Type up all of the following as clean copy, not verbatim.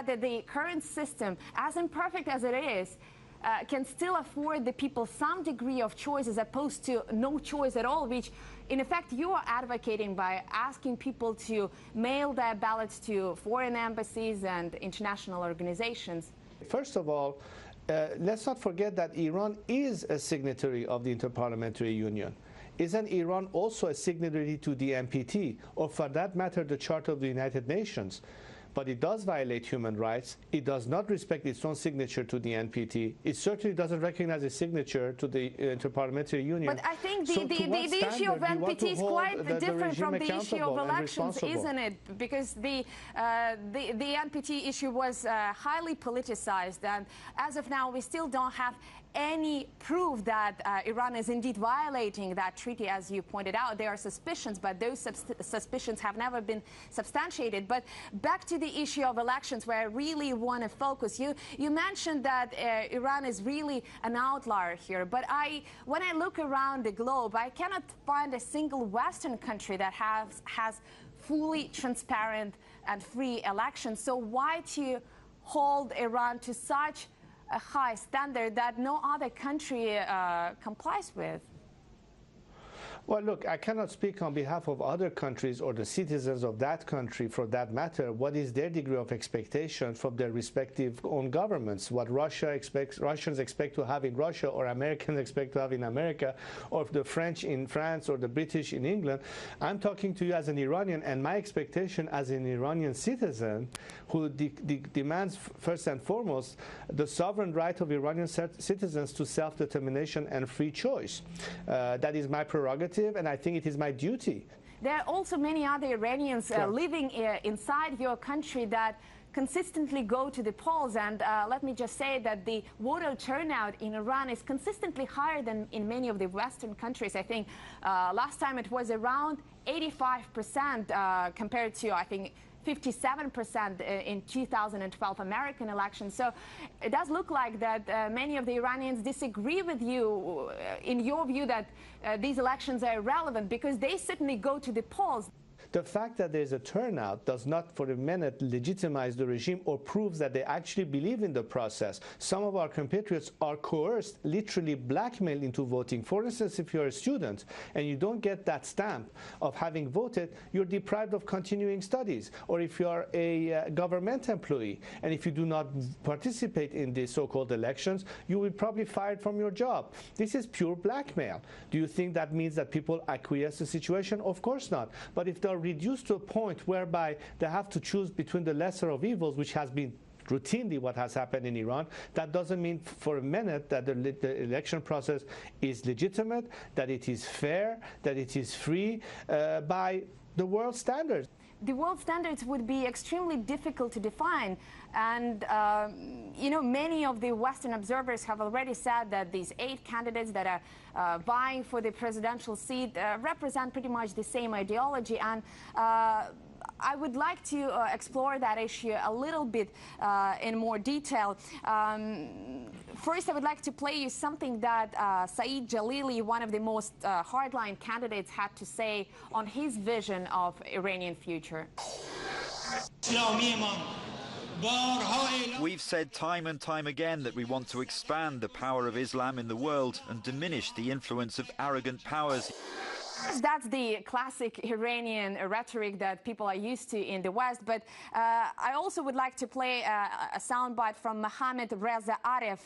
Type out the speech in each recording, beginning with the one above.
That the current system, as imperfect as it is, can still afford the people some degree of choice as opposed to no choice at all, which in effect you are advocating by asking people to mail their ballots to foreign embassies and international organizations. First of all, let's not forget that Iran is a signatory of the Interparliamentary Union. Isn't Iran also a signatory to the NPT, or for that matter, the Charter of the United Nations? But it does violate human rights. It does not respect its own signature to the NPT. It certainly doesn't recognize a signature to the Interparliamentary Union. But I think the issue of NPT is quite different from the issue of elections, isn't it? Because the NPT issue was highly politicized, and as of now, we still don't have any proof that Iran is indeed violating that treaty, as you pointed out. There are suspicions, but those suspicions have never been substantiated. But back to the issue of elections, where I really want to focus. You mentioned that Iran is really an outlier here, but when I look around the globe, I cannot find a single Western country that has fully transparent and free elections. So why to hold Iran to such a high standard that no other country complies with? Well, look, I cannot speak on behalf of other countries or the citizens of that country, for that matter. What is their degree of expectation from their respective own governments? What Russians expect to have in Russia, or Americans expect to have in America, or the French in France, or the British in England. I'm talking to you as an Iranian, and my expectation as an Iranian citizen who demands first and foremost the sovereign right of Iranian citizens to self-determination and free choice. That is my prerogative, and I think it is my duty. There are also many other Iranians living inside your country that consistently go to the polls, and let me just say that the voter turnout in Iran is consistently higher than in many of the Western countries. I think last time it was around 85% compared to, I think, 57% in 2012 American elections. So it does look like that many of the Iranians disagree with you in your view that these elections are irrelevant, because they certainly go to the polls. The fact that there's a turnout does not for a minute legitimize the regime or proves that they actually believe in the process. Some of our compatriots are coerced, literally blackmailed into voting. For instance, if you're a student and you don't get that stamp of having voted, you're deprived of continuing studies. Or if you're a government employee and if you do not participate in the so-called elections, you will probably be fired from your job. This is pure blackmail. Do you think that means that people acquiesce to the situation? Of course not. But if they're reduced to a point whereby they have to choose between the lesser of evils, which has been routinely what has happened in Iran, that doesn't mean for a minute that the election process is legitimate, that it is fair, that it is free by the world standards. The world standards would be extremely difficult to define, and you know, many of the Western observers have already said that these 8 candidates that are vying for the presidential seat represent pretty much the same ideology, and I would like to explore that issue a little bit in more detail. First, I would like to play you something that Saeed Jalili, one of the most hardline candidates, had to say on his vision of Iranian future. We've said time and time again that we want to expand the power of Islam in the world and diminish the influence of arrogant powers. That's the classic Iranian rhetoric that people are used to in the West. But I also would like to play a soundbite from Mohammad Reza Aref,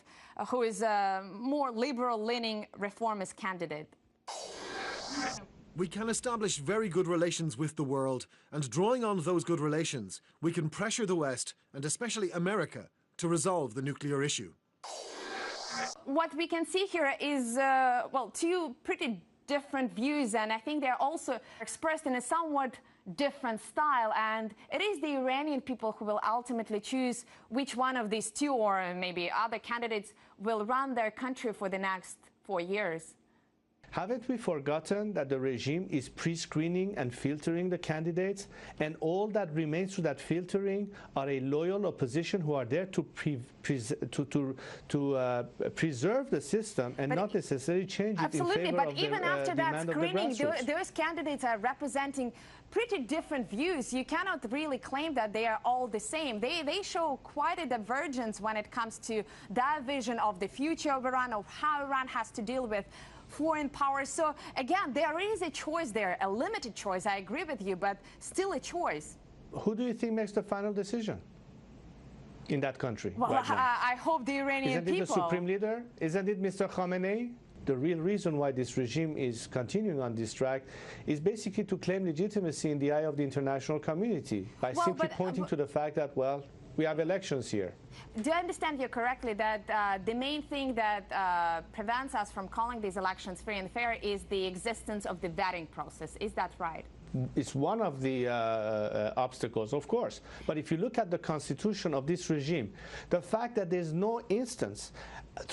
who is a more liberal-leaning reformist candidate. We can establish very good relations with the world, and drawing on those good relations, we can pressure the West, and especially America, to resolve the nuclear issue. What we can see here is, well, 2 pretty different views, and I think they're also expressed in a somewhat different style, and it is the Iranian people who will ultimately choose which one of these 2 or maybe other candidates will run their country for the next 4 years. Haven't we forgotten that the regime is pre-screening and filtering the candidates, and all that remains through that filtering are a loyal opposition who are there to preserve the system and not necessarily change it in favor of the demand of the grassroots? Absolutely, but even after that screening, those candidates are representing pretty different views. You cannot really claim that they are all the same. They show quite a divergence when it comes to their vision of the future of Iran, of how Iran has to deal with foreign powers. So again, there is a choice there, a limited choice. I agree with you, but still a choice. Who do you think makes the final decision in that country? Well, right I hope the Iranian people. Isn't it the supreme leader? Isn't it Mr. Khamenei? The real reason why this regime is continuing on this track is basically to claim legitimacy in the eye of the international community by simply pointing to the fact that, well, we have elections here. Do I understand you correctly that the main thing that prevents us from calling these elections free and fair is the existence of the vetting process? Is that right? It's one of the obstacles, of course. But if you look at the constitution of this regime, the fact that there's no instance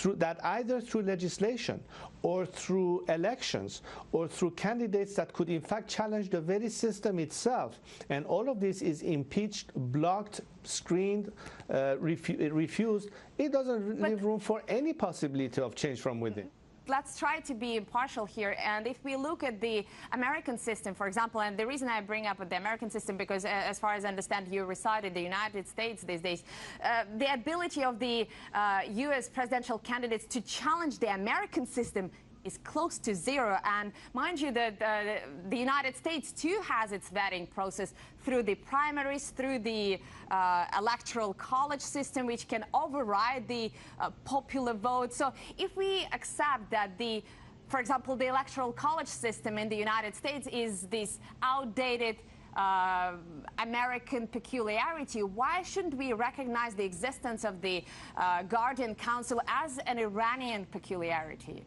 that either through legislation or through elections or through candidates that could in fact challenge the very system itself, and all of this is impeached, blocked, screened, refused, it doesn't leave room for any possibility of change from within. Let's try to be impartial here. And if we look at the American system, for example, and the reason I bring up the American system, because as far as I understand, you reside in the United States these days, the ability of the U.S. presidential candidates to challenge the American system is close to zero. And mind you, that the United States too has its vetting process through the primaries, through the electoral college system, which can override the popular vote. So if we accept that for example, the electoral college system in the United States is this outdated American peculiarity, why shouldn't we recognize the existence of the Guardian Council as an Iranian peculiarity?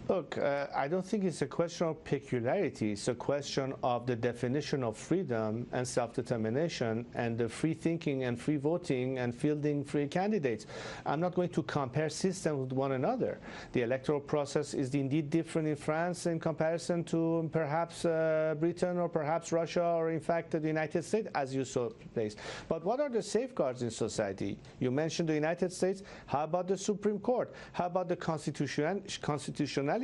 Look, I don't think it's a question of peculiarity. It's a question of the definition of freedom and self-determination and the free thinking and free voting and fielding free candidates. I'm not going to compare systems with one another. The electoral process is indeed different in France in comparison to perhaps Britain or perhaps Russia or in fact the United States, as you saw placed. But what are the safeguards in society? You mentioned the United States. How about the Supreme Court? How about the constitutionality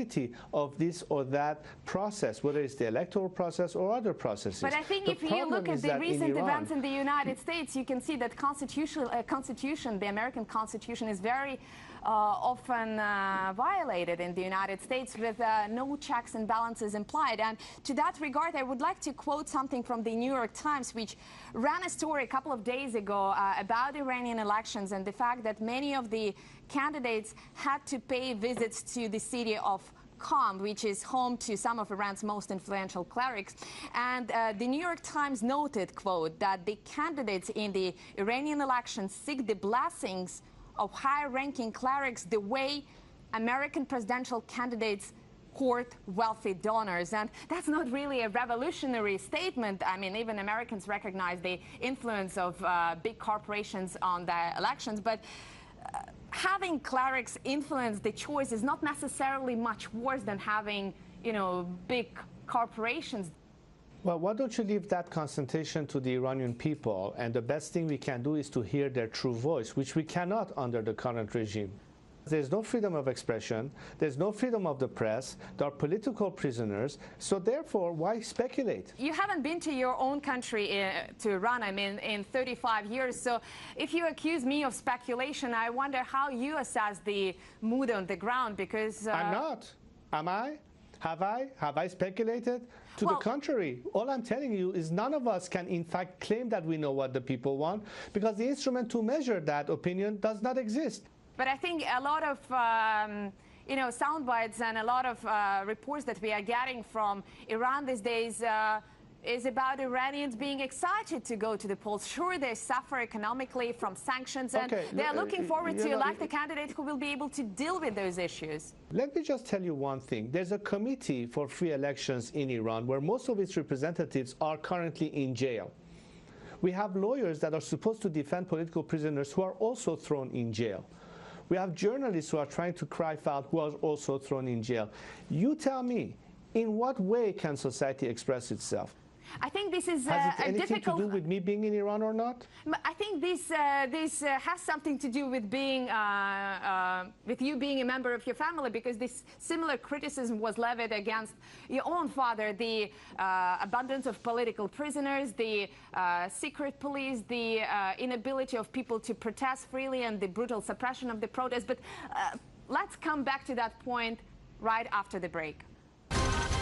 of this or that process, whether it's the electoral process or other processes? But I think if you look at the recent events in the United States, you can see that the American Constitution is very often violated in the United States with no checks and balances implied. And to that regard, I would like to quote something from the New York Times, which ran a story a couple of days ago about Iranian elections and the fact that many of the candidates had to pay visits to the city of Qom, which is home to some of Iran's most influential clerics. And the New York Times noted, quote, that the candidates in the Iranian elections seek the blessings of high-ranking clerics the way American presidential candidates court wealthy donors. And that's not really a revolutionary statement. I mean, even Americans recognize the influence of big corporations on the elections. But having clerics influence the choice is not necessarily much worse than having, big corporations. Well, why don't you leave that concentration to the Iranian people? And the best thing we can do is to hear their true voice, which we cannot under the current regime. There's no freedom of expression. There's no freedom of the press. There are political prisoners. So therefore, why speculate? You haven't been to your own country, to Iran, I mean, in 35 years. So if you accuse me of speculation, I wonder how you assess the mood on the ground, because... I'm not. Am I? Have I speculated? To the contrary, all I'm telling you is none of us can in fact claim that we know what the people want, because the instrument to measure that opinion does not exist. But I think a lot of, sound bites and a lot of reports that we are getting from Iran these days is about Iranians being excited to go to the polls. Sure, they suffer economically from sanctions, and they're looking forward to elect a candidate who will be able to deal with those issues. Let me just tell you one thing. There's a committee for free elections in Iran where most of its representatives are currently in jail. We have lawyers that are supposed to defend political prisoners who are also thrown in jail. We have journalists who are trying to cry foul who are also thrown in jail. You tell me, in what way can society express itself? I think this is has it anything to do with me being in Iran or not? I think this has something to do with being with you being a member of your family, because this similar criticism was levied against your own father: the abundance of political prisoners, the secret police, the inability of people to protest freely, and the brutal suppression of the protests. But let's come back to that point right after the break.